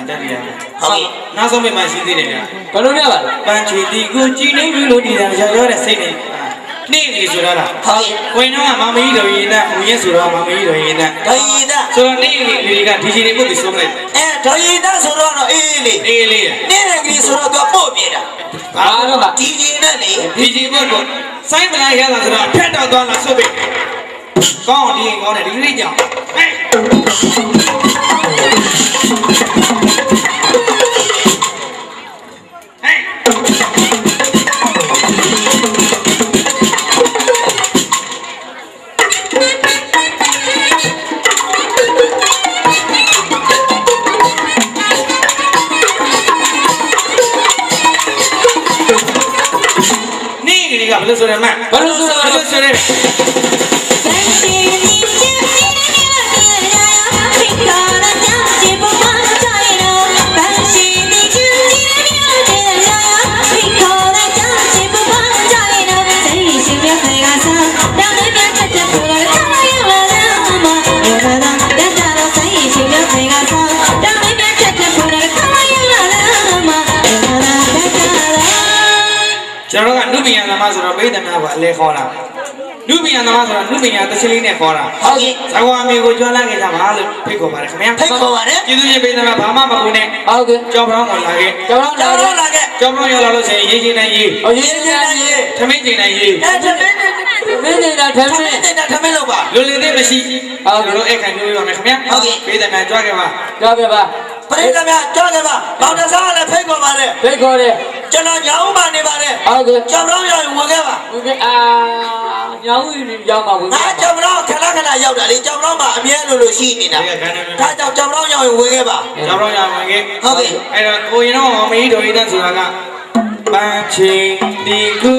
တက်ရဟုတ်နောက်ဆုံးမိမရှိသေးတယ်ဗျာ ဘယ်လိုလဲပါလဲ ပန်းချီတီကိုကြည်နေပြီလို့ဒီတာရောရောတဲ့စိတ်နဲ့နေ့ကလေးဆိုတော့လားဟုတ်ဝင်တော့မမကြီးတော်ရင်နဲ့ဦးရင်ဆိုတော့မမကြီးတော်ရင်နဲ့တော်ရင်နဲ့ဆိုတော့နေ့ကလေးကဒီချီလေးပုတ်ပြီးဆုံးလိုက်တော်ရင်နဲ့ဆိုတော့အေးလေးနေ့ကလေးဆိုတော့သူပို့ပြတာဘာလို့ပါဒီချီနဲ့လေဒီချီပုတ်ကိုစိုင်းမလိုက်ရတာဆိုတော့ဖြတ်တော့သွားလာဆုပ်ပြီးကောင်းဒီကောင်းတယ်ဒီလေးကြောင်ဟဲ့ဘယ်လိုဆိုရမလဲဘယ်လိုဆိုရဲကျွန်တော်ကနုပညာသမားဆိုတော့ပြည်သူများကအလဲခေါ်တာနုပညာသမားဆိုတော့နုပညာတစ်ချလေးနဲ့ခေါ်တာဟုတ်ကဲ့ဇာဝအမေကိုကြွလာခဲ့ကြပါလို့ဖိတ်ခေါ်ပါတယ်ခင်ဗျာဖိတ်ခေါ်ပါတယ်ပြည်သူချင်းပြည်သူများဘာမှမကူနဲ့ဟုတ်ကဲ့ကြောက်ပြောင်းကိုလာခဲ့ကြောက်ပြောင်းလာခဲ့ကြောက်ပြောင်းရောက်လာလို့ရှိရင်ရေးချင်းနိုင်ရေးရေးချင်းနိုင်ရေးထမင်းချင်းနိုင်ရေးထမင်းနေတာထမင်းလို့ပါလူလင်သေးမရှိဟုတ်ကဲ့တို့အဲ့ခံမျိုးရမယ်ခင်ဗျာဟုတ်ကဲ့ပြည်သူများကြွခဲ့ပါကြွခဲ့ပါပြည်သူများကြွခဲ့ပါဘောင်တစားလည်းဖိတ်ခေါ်ပါတယ်ဖိတ်ခေါ်တယ်ကျွန်တော်ညောင်းပါနေပါတယ်ဟုတ်ကဲ့ကြောက်တော့ရောက်ရင်ဝင်ခဲ့ပါဝင်ခဲ့ညောင်းရင်ရောက်ပါဝင်ခဲ့ကြောက်တော့ခဏရောက်တာလေကြောက်တော့မှအမြဲလို့ရှိနေတာဒါကြောင့်ကြောက်တော့ရောက်ရင်ဝင်ခဲ့ပါကြောက်တော့ရောက်ဝင်ခဲ့ဟုတ်ကဲ့အဲ့တော့ကိုရင်တော့မင်းတို့ရတဲ့ဆိုတာကပန်းချင်းဒီကူ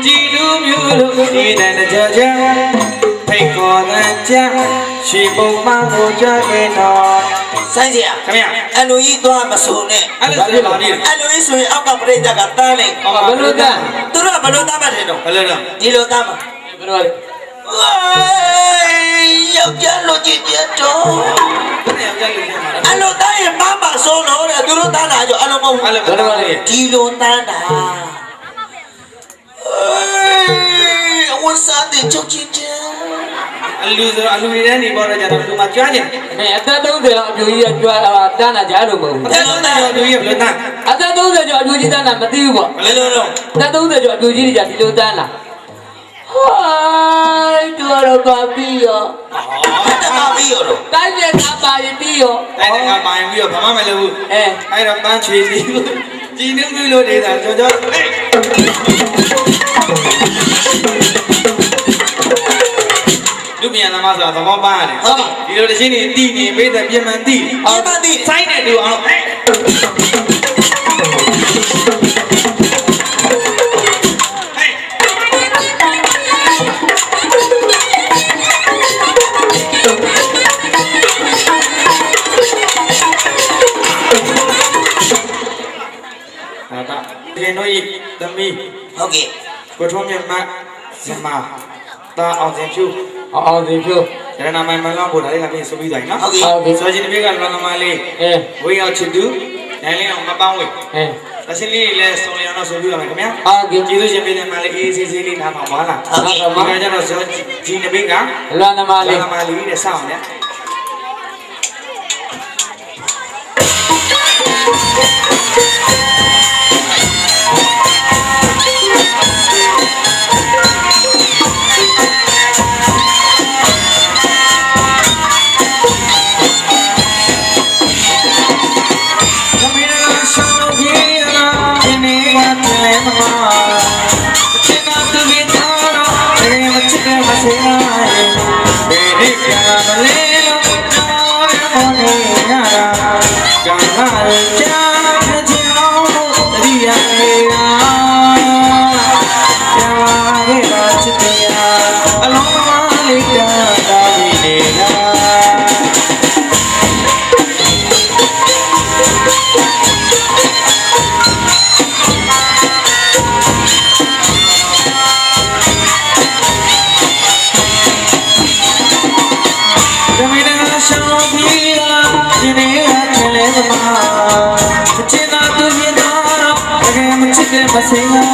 ကြည်လူမျိုးတို့ဒီတဲ့ကြကြဖိတ်ခေါ်တဲ့ကြရှိပုံမှန်ကိုကြခဲ့တော့ဆိုင်စရာခင်ဗျအလူကြီးသွားမစုံနဲ့အဲ့လိုဆိုပါနေအလူကြီးဆိုရင်အောက်ကပြိတ္တကတန်းလိုက်ဘယ်လိုတန်းသူတို့ကဘယ်လိုတန်းမှတယ်တော့ဘယ်လိုတော့ဒီလိုတန်းမှာဘယ်လိုလဲယောက်ျားလူကြီးပြတ်တော့အလူတိုင်းမမဆိုးလို့တဲ့သူတို့တန်းလာကြအလူမဟုတ်ဘူးဒီလိုတန်းတာအဝစားတဲ့ချုပ်ချင်းအလူဆိုအလူရတဲ့နေပေါ်တော့ကြတော့သူမှကြွားနေတယ်အသက်30လောက်အပြူကြီးကကြွားတန်းတာကြားလို့မဟုတ်ဘူးအသက်30ကျော်အပြူကြီးဘယ်လိုတန်းအသက်30ကျော်အပြူကြီးတန်းတာမသိဘူးပေါ့ဘယ်လိုတော့အသက်30ကျော်အပြူကြီးတွေကဒီလိုတန်းလာဟိုင်းတော်ပါပြီးရောတာပြီးရောတိုင်းတဲ့ကပါရင်ပြီးရောတိုင်းတဲ့ကပါရင်ပြီးရောဘာမှမလုပ်ဘူးအဲ့တော့ပန်းချွေစီကြည်နေပြီလို့နေတာကြောကြောလူမြန်သမားဆိုတာသဘောပါရတယ်ဟုတ်ဒီလိုတချင်းနေတီးနေပေးတဲ့ပြင်မှန်တီးစိုင်းနေတူအောင်ဒီနိုဤသမီးဟုတ်ကဲ့ကိုထုံးမြတ်မဇမတာအောင်စင်ဖြူအောင်စင်ဖြူရဏမိုင်မလောပို့ထားတဲ့ကပြင်ဆိုပြီးသွားပြီနော်ဟုတ်ကဲ့ဆိုရှင်တပည့်ကလောကမလေးဝေးရောက်ချစ်သူနိုင်လင်းအောင်မပေါင်းဝေးတရှင်လေးလည်းစုံရအောင်ဆိုပြီးရမယ်ခင်ဗျာဟုတ်ကဲ့ကျေးဇူးရှင်ပြည်နယ်မှာလည်းအေးအေးဆေးဆေးလေးထားပါပါလားဟုတ်ကဲ့ဒီကကြတော့ဆိုဒီတပည့်ကလောကမလေးတဲ့စောင့်နေဒီနေ့ကလည်းသမား Bye.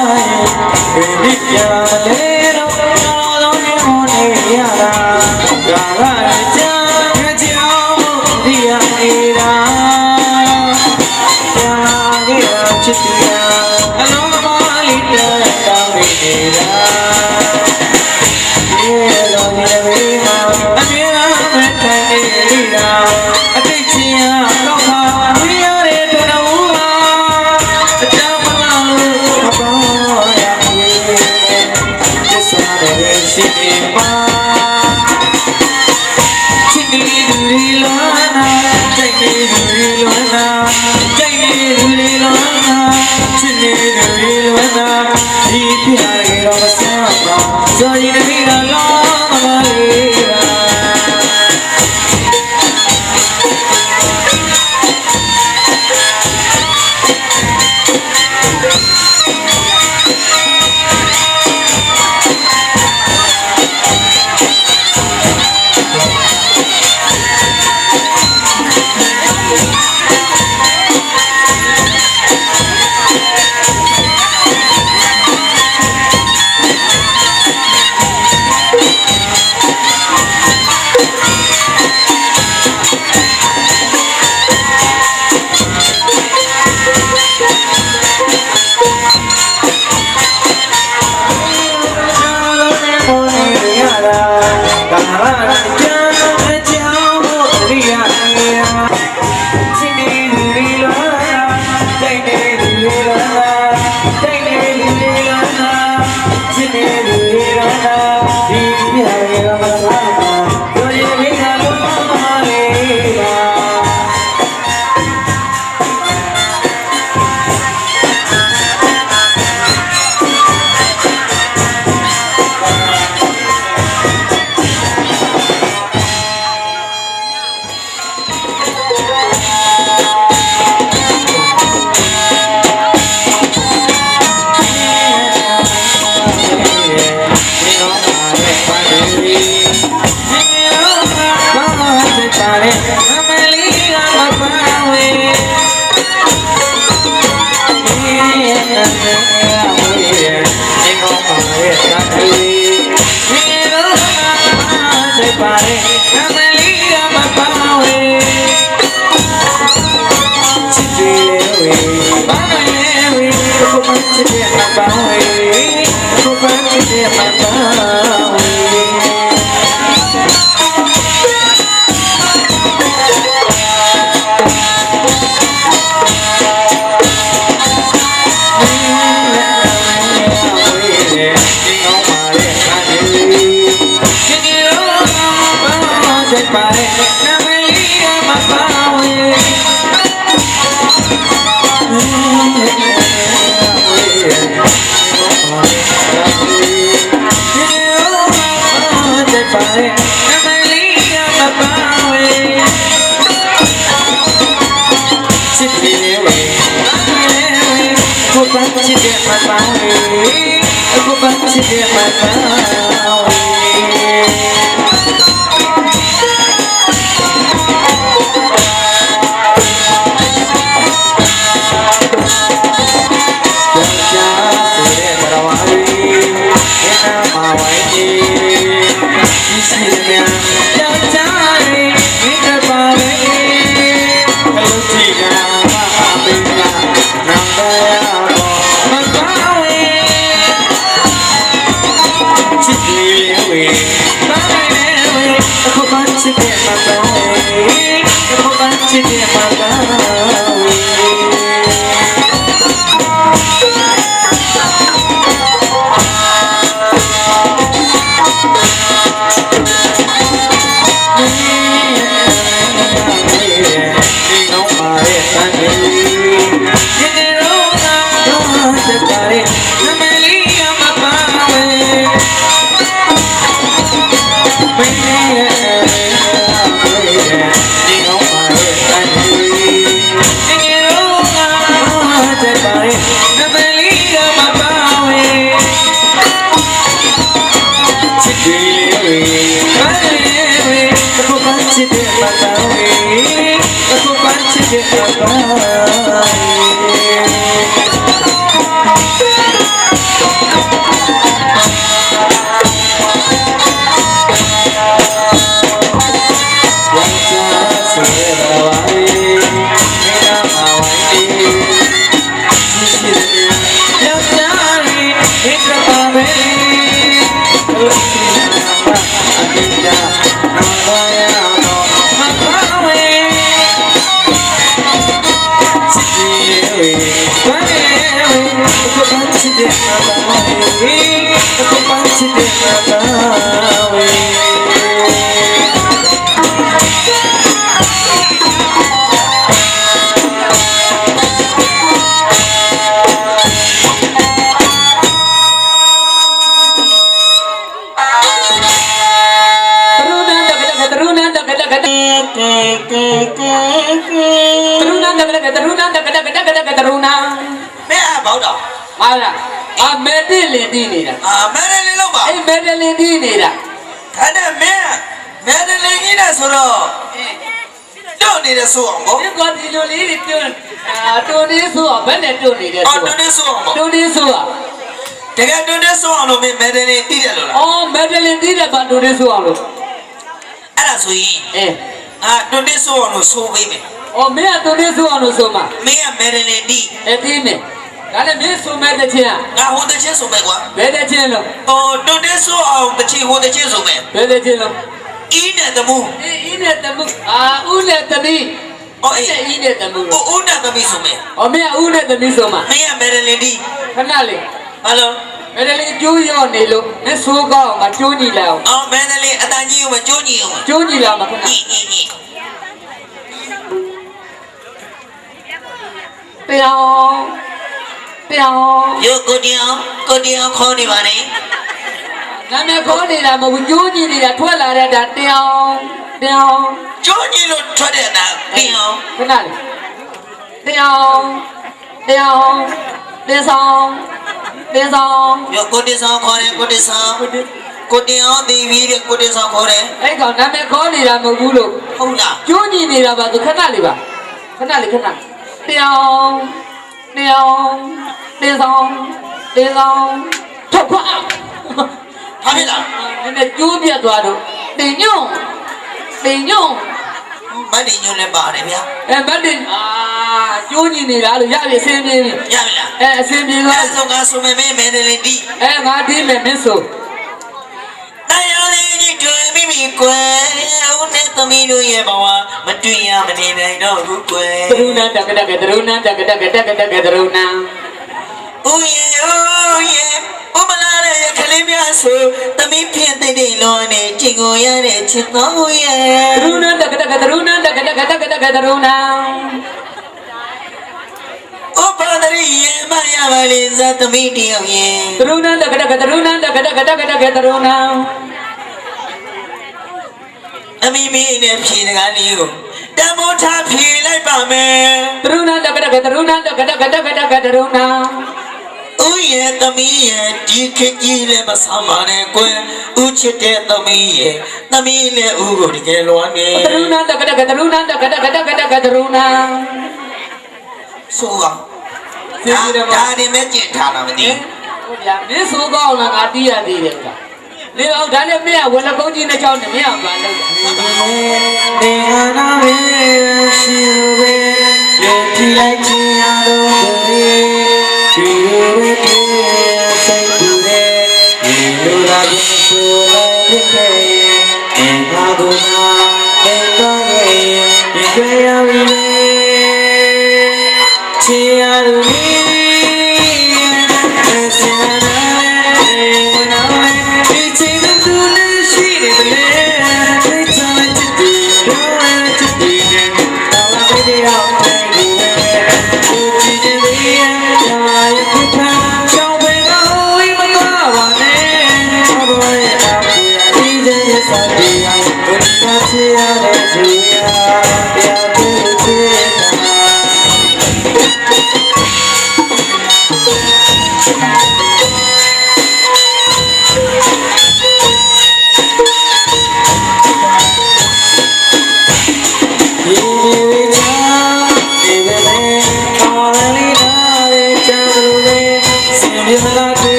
တီးနေတာမဲတယ်လေးလောက်ပါအေးမဲတယ်လေးတီးနေတာဒါနဲ့မဲတယ်လေးကြီးနဲ့ဆိုတော့တွတ်နေတဲ့ဆိုအောင်ဗောဒီကဒီလိုလေးတွတ်နေဆိုအောင်ဘယ်နဲ့တွတ်နေတယ်ဆိုတွတ်နေဆိုအောင်ဗောတွတ်နေဆိုအောင်တကယ်တွတ်နေဆိုအောင်လို့မဲတယ်လေးတီးတယ်လို့လားအော်မဲတယ်လေးတီးတယ်ဗာတွတ်နေဆိုအောင်လို့အဲ့ဒါဆိုရင်တွတ်နေဆိုအောင်လို့ဆိုပေးမယ်အော်မင်းကတွတ်နေဆိုအောင်လို့ဆိုမှာမင်းကမဲတယ်လေးတီးတီးမယ်ဒါနဲ့မင်းဆိုမဲ့တဲ့ချင်းငါဟိုတဲ့ချင်းဆိုမဲ့ကွာဘယ်တဲ့ချင်းလို့တွတ်တဲ့ဆိုအောင်တဲ့ချင်းဟိုတဲ့ချင်းဆိုမဲ့ဘယ်တဲ့ချင်းလို့အင်းနဲ့တမူအင်းနဲ့တမူဦးနဲ့တမီအော်အင်းနဲ့တမူဦးနဲ့တမီဆိုမဲ့အော်မင်းဦးနဲ့တမီဆိုမှာမင်းကမယ်ဒလင်ဒီခဏလေးဟယ်လိုမယ်ဒလင်ကျိုးရောနေလို့မင်းဆိုကောင်းမကျိုးညီလာအောင်အော်မယ်ဒလင်အတန်ကြီးကိုမကျိုးညီအောင်ကျိုးညီလာမှာခဏပြောင်းယောကိုတီအောင်ခေါ်နေပါနဲ့နာမည်ခေါ်နေတာမဟုတ်ဘူးကျိုးညီနေတာထွက်လာတဲ့ဒါတောင်းကျိုးညီလို့ထွက်တဲ့ဒါတောင်းခဏလေးတောင်းယောကိုတီဆောင်ခေါ်တယ်ကိုတီအောင်ဒီဗီရဲ့ကိုတီဆောင်ခေါ်တယ်အဲ့ကောင်နာမည်ခေါ်နေတာမဟုတ်ဘူးလို့ဟုတ်လားကျိုးညီနေတာပါသူခဏလေးတောင်းတေဆောင်ထုတ်ခွာဟာမလားနည်းနည်းကျိုးပြတ်သွားတော့တင်ညွန့်မတ်တင်ညွန့်လည်းပါတယ်ဗျာမတ်တင်ကျိုးညီနေတာလို့ရပြီအစင်းပြေးပြီရပြီလားအစင်းပြေးသွားဆိုငါဆိုမယ်မဲတယ်လေတီငါတီးမယ်မင်းဆိုတရားလေးကြီးတွေ့မိကွယ်ဦးနဲ့သမီးတို့ရဲ့ဘဝမတွေ့ရမနေနိုင်တော့ဘူးကွယ်သရုဏတကတကသရုဏတကတကတကတကသရုဏဦးရဲ့ဥမလာတဲ့ခလေးများဆိုသမီးဖြစ်တဲ့လောနဲ့ကျင်ကိုရတဲ့ချစ်တော်ရဲ့သရုဏတကတကသရုဏတကတကတကတကသရုဏဥပဒရိယေမရပါလေဇသမီးတယောက်ရဲ့သရုဏတကတကသရုဏတကတကတကတကသရုဏအမိမင်းနဲ့ဖြေတကားလေးကိုတမိုးထားဖြေလိုက်ပါမယ်သရုဏတကတကသရုဏတကတကတကတကသရုဏဦးရဲ့သမီးရဲ့ဒီခေတ်ကြီးလည်းမဆမ်းပါနဲ့ကွယ်ဦးချစ်တဲ့သမီးရဲ့သမီးလည်းဦးကိုတကယ်လွမ်းနေသရုဏတကတကသရုဏတကတကတကတကသရုဏဆိုအောင်ဒါဒီမဲ့ကျင်ထားတာမသိဟုတ်ဗျာမင်းဆိုကောင်းလားငါတီးရသေးတယ်ကွာလေအောင်ဒါနဲ့မင်းကဝလကုန်းကြီးနဲ့ကြောင်းနဲ့မင်းအောင်ပါလို့နေဟာနာမေရှိဝေလေတီလိုက်ချင်ရတော့ကိုဒီဝေတီစိတ်ကူတဲ့ဒီလိုလာပြီးဆိုလိုက်ခဲ့အင်္ဂါကုနာအင်္ဂါရဲ့ဒီကြရဝီချီရလူ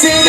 It's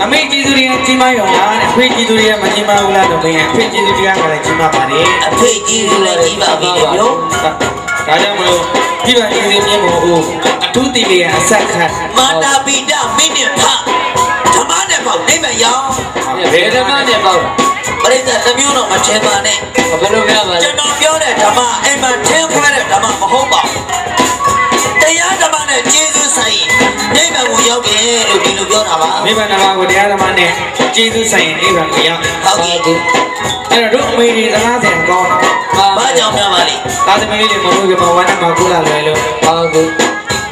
အမေကြီးသူတွေကကြီးမရောလားအဖေကြီးသူတွေကမကြီးမဘူးလားတော့ဘယ်အဖေကြီးသူတွေကလည်းကြီးမပါတယ်အဖေကြီးသူလည်းကြီးပါပြီဗျာဒါကြောင့်မလို့ဒီပါကြီးစီမြင်ဖို့အထူးတီလေးအဆက်ခတ်မာတာပိတမိနစ်ဖဓမ္မနဲ့ပေါ့နေမရောဘယ်ဓမ္မနဲ့ပေါ့ပရိသတ်တစ်မျိုးတော့မချဲပါနဲ့ဘယ်လိုများပါလဲကျွန်တော်ပြောတဲ့ဓမ္မအိမ်မှာထင်းခွဲတဲ့ဓမ္မမဟုတ်ပါဘူးတရားဓမ္မနဲ့ကျေးဇူးဆိုင်နိဗ္ဗာန်ကိုရောက်တယ်လို့ဒီလိုပြောတာပါနိဗ္ဗာန်ကိုတရားဓမ္မနဲ့ကျေးဇူးဆိုင်နိဗ္ဗာန်ကိုရောက်ဟုတ်ကဲ့အဲ့တော့တို့အမေတွေသလားဆင်ကောင်းဘာကြောင့်များပါလဲသာသမီလေးတွေမဟုတ်ကြပါဝါနဲ့မကူလာလွယ်လို့ဟုတ်ကဲ့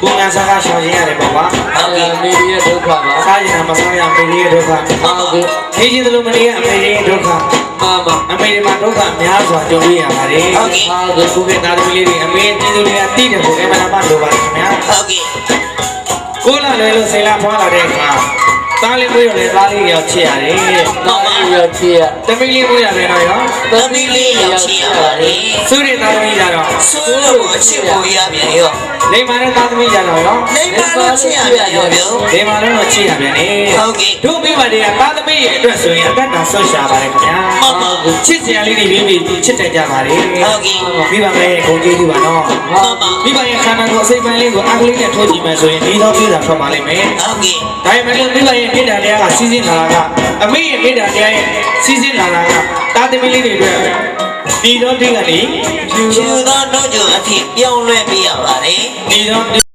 ပုံမှန်စားကရှောင်ရရတယ်ပေါ့ကွာ ဟုတ်ကဲ့မေဒီရဲ့ဒုက္ခပါ စားရင်မစားရအမေလေးရဲ့ဒုက္ခ ဟုတ်ကဲ့ နေချင်းတို့မနေရအမေလေးရဲ့ဒုက္ခ မာမ အမေဒီမှာဒုက္ခများစွာကြုံရပါတယ် ဟုတ်ကဲ့ ခုခေတ်သားသမီးလေးတွေအမေပြည်သူတွေကတည်တယ်ကိုအမှန်တမ်းလိုပါတယ်ခင်ဗျာ ဟုတ်ကဲ့ ကိုလာလွယ်လို့စိတ်လာဖွာလာတဲ့အခါသားလေးမွေးရလေသားလေးရောက်ချစ်ရတယ် မာမရောက်ချီရ သမီးလေးမွေးရတယ်နော်ရော သမီးလေးရောက်ချီရပါတယ် စုရသားသမီးကြတော့ ဆိုးလို့အချစ်ကိုရပြန်ရော လိမ္မာတဲ့သားသမီးကြတော့ရော နေပါလို့ချစ်ရပြန်ရောပြော လိမ္မာတော့ချစ်ရပြန်နေ ဟုတ်ကဲ့ တို့မိဘတွေကသားသမီးရဲ့အတွက်ဆိုရင်အသက်တောင်ဆွတ်ရှာပါတယ်ခင်ဗျာ မာမ ချစ်စရာလေးတွေပြီးချစ်တတ်ကြပါတယ် ဟုတ်ကဲ့ မိဘရဲ့ဂုဏ်ကျေးဇူးပါနော် မာမ မိဘရဲ့ခန္ဓာကိုယ်အစိပ်ပိုင်းလေးကိုအကလေးနဲ့ထိုးကြည့်မယ်ဆိုရင်ဒီတော့ပြေးတာထွက်ပါလိမ့်မယ် ဟုတ်ကဲ့ ဒါပေမဲ့လို့မိဘရဲ့မေတ္တာတရားကစီးစင်းလာတာကအမေရဲ့မေတ္တာတရားရဲ့စီးစင်းလာတာကတာသမီးလေးတွေအတွက်ဒီတော့တင်းကနေ ဖြူသောနှုတ်ကြအဖြစ်ပြောင်းလဲပြရပါတယ် ဒီတော့